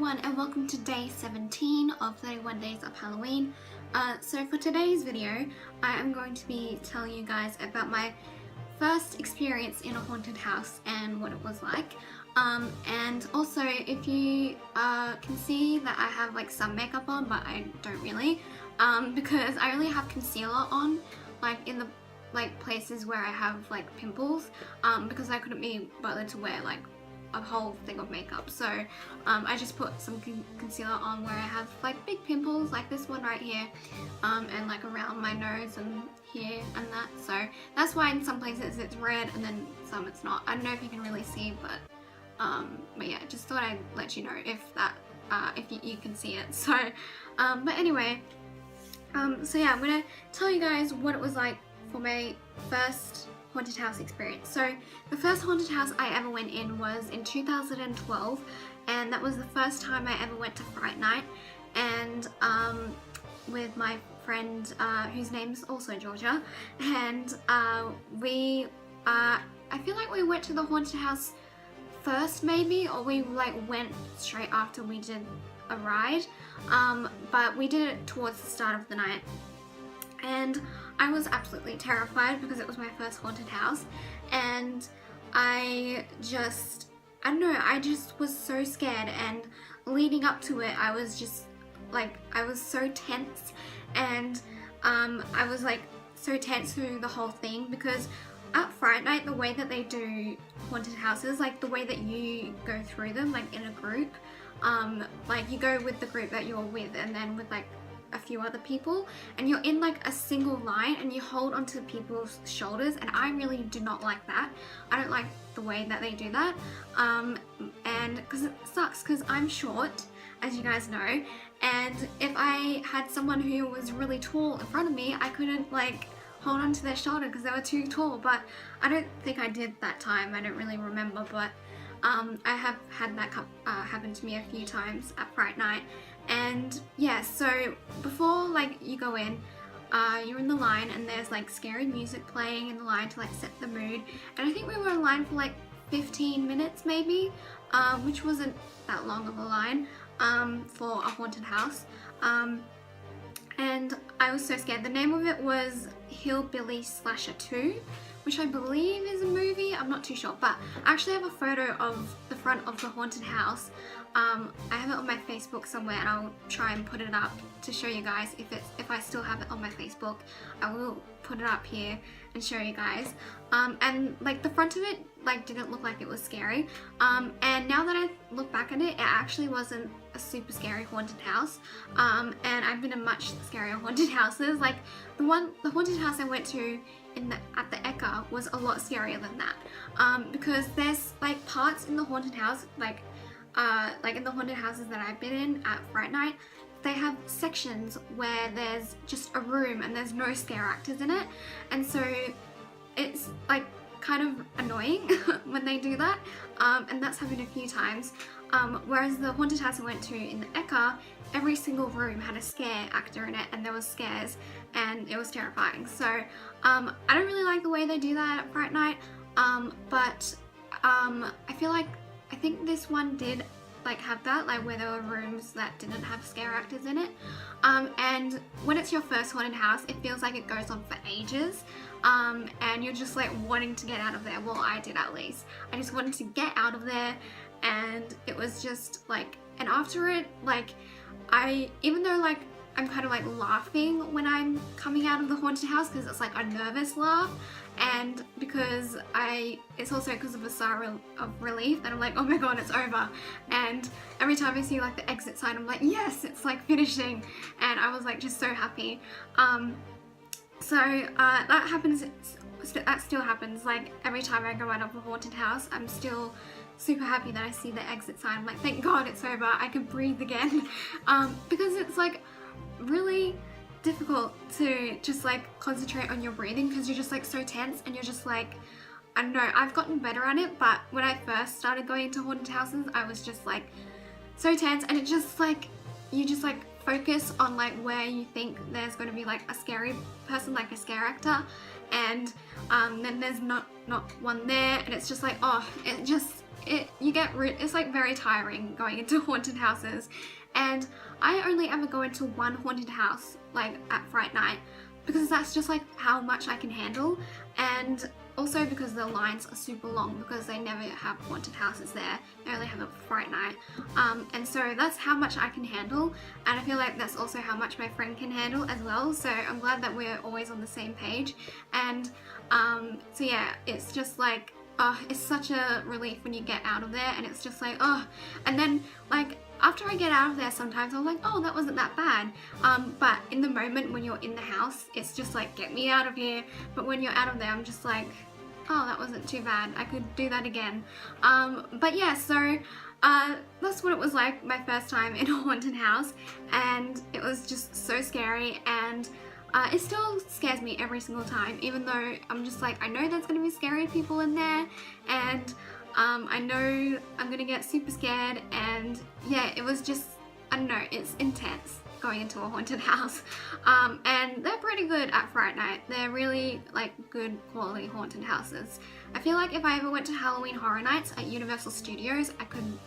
everyone and welcome to day 17 of 31 Days of Halloween. So for today's video, I am going to be telling you guys about my first experience in a haunted house and what it was like. And also if you can see that I have like some makeup on, but I don't really, because I only have concealer on like in the places where I have like pimples, because I couldn't be bothered to wear like a whole thing of makeup, so I just put some concealer on where I have like big pimples like this one right here, and like around my nose and here and that. So that's why in some places it's red and then some it's not. I don't know if you can really see, but yeah, just thought I'd let you know if that if you can see it. So but anyway, so yeah, I'm gonna tell you guys what it was like for my first haunted house experience. So the first haunted house I ever went in was in 2012, and that was the first time I ever went to Fright Night, and with my friend whose name's also Georgia, and we I feel like we went to the haunted house first maybe, or we like went straight after we did a ride, but we did it towards the start of the night. And I was absolutely terrified because it was my first haunted house, and I don't know, I just was so scared, and leading up to it I was just like, I was so tense, and I was like so tense through the whole thing, because at Fright Night the way that they do haunted houses, like the way that you go through them like in a group, like you go with the group that you're with and then with like a few other people, and you're in like a single line and you hold onto people's shoulders, and I really do not like that. I don't like the way that they do that, and because it sucks, because I'm short, as you guys know, and if I had someone who was really tall in front of me, I couldn't like hold onto their shoulder because they were too tall. But I don't think I did that time, I don't really remember, but I have had that happen to me a few times at Fright Night. And yeah, so before like you go in, you're in the line and there's like scary music playing in the line to like set the mood, and I think we were in line for like 15 minutes maybe, which wasn't that long of a line for a haunted house, and I was so scared. The name of it was Hillbilly Slasher 2, which I believe is a movie, I'm not too sure, but I actually have a photo of the front of the haunted house. I have it on my Facebook somewhere, and I'll try and put it up to show you guys. If I still have it on my Facebook, I will put it up here and show you guys. And like the front of it like didn't look like it was scary, and now that I look back at it, it actually wasn't a super scary haunted house, and I've been in much scarier haunted houses. Like the haunted house I went to at the Ekka was a lot scarier than that, because there's like parts in the haunted house, like in the haunted houses that I've been in at Fright Night, they have sections where there's just a room and there's no scare actors in it, and so it's like kind of annoying when they do that, and that's happened a few times, whereas the haunted house I went to in the Ekka, every single room had a scare actor in it, and there was scares, and it was terrifying. So I don't really like the way they do that at Fright Night, but I think this one did like have that, like where there were rooms that didn't have scare actors in it, and when it's your first haunted house, it feels like it goes on for ages, and you're just like wanting to get out of there. Well, I did, at least. I just wanted to get out of there, and it was just like, and after it, like even though like I'm kind of like laughing when I'm coming out of the haunted house, because it's like a nervous laugh, and because it's also because of a sigh of relief that I'm like, oh my god, it's over. And every time I see like the exit sign, I'm like, yes, it's like finishing, and I was like just so happy. So that happens, that still happens, like every time I go out of a haunted house, I'm still super happy that I see the exit sign. I'm like, thank god it's over, I can breathe again, because it's like really difficult to just like concentrate on your breathing, because you're just like so tense, and you're just like, I don't know, I've gotten better at it, but when I first started going into haunted houses, I was just like so tense, and it just like, you just like focus on like where you think there's going to be like a scary person, like a scare actor, and then there's not one there, and it's just like, oh, it's like very tiring going into haunted houses, and I only ever go into one haunted house like at Fright Night because that's just like how much I can handle, and also because the lines are super long because they never have haunted houses there. They only have a Fright Night. And so that's how much I can handle, and I feel like that's also how much my friend can handle as well. So I'm glad that we're always on the same page. And so yeah, it's just like, it's such a relief when you get out of there, and it's just like, and then like after I get out of there sometimes I'm like, oh, that wasn't that bad, but in the moment when you're in the house, it's just like, get me out of here. But when you're out of there, I'm just like, oh, that wasn't too bad, I could do that again. But yeah, so that's what it was like my first time in a haunted house, and it was just so scary, and it still scares me every single time, even though I'm just like, I know there's gonna be scary people in there, and I know I'm gonna get super scared, and yeah, it was just, I don't know, it's intense going into a haunted house. And they're pretty good at Fright Night. They're really like good quality haunted houses. I feel like if I ever went to Halloween Horror Nights at Universal Studios, I could,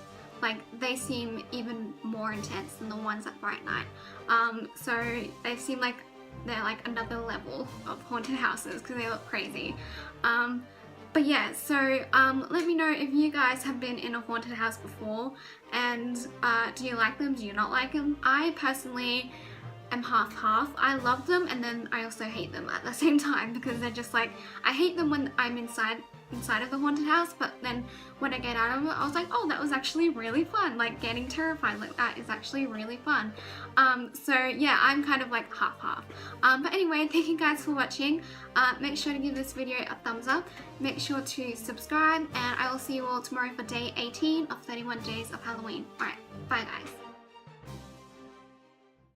like, they seem even more intense than the ones at Fright Night. So they seem like they're like another level of haunted houses because they look crazy. But yeah, so let me know if you guys have been in a haunted house before, and do you like them, do you not like them? I personally am half-half. I love them, and then I also hate them at the same time because they're just like, I hate them when I'm inside of the haunted house, but then when I get out of it, I was like, oh, that was actually really fun. Like, getting terrified like that is actually really fun. So yeah, I'm kind of like half-half. But anyway, thank you guys for watching. Make sure to give this video a thumbs up. Make sure to subscribe, and I will see you all tomorrow for day 18 of 31 Days of Halloween. Alright, bye guys.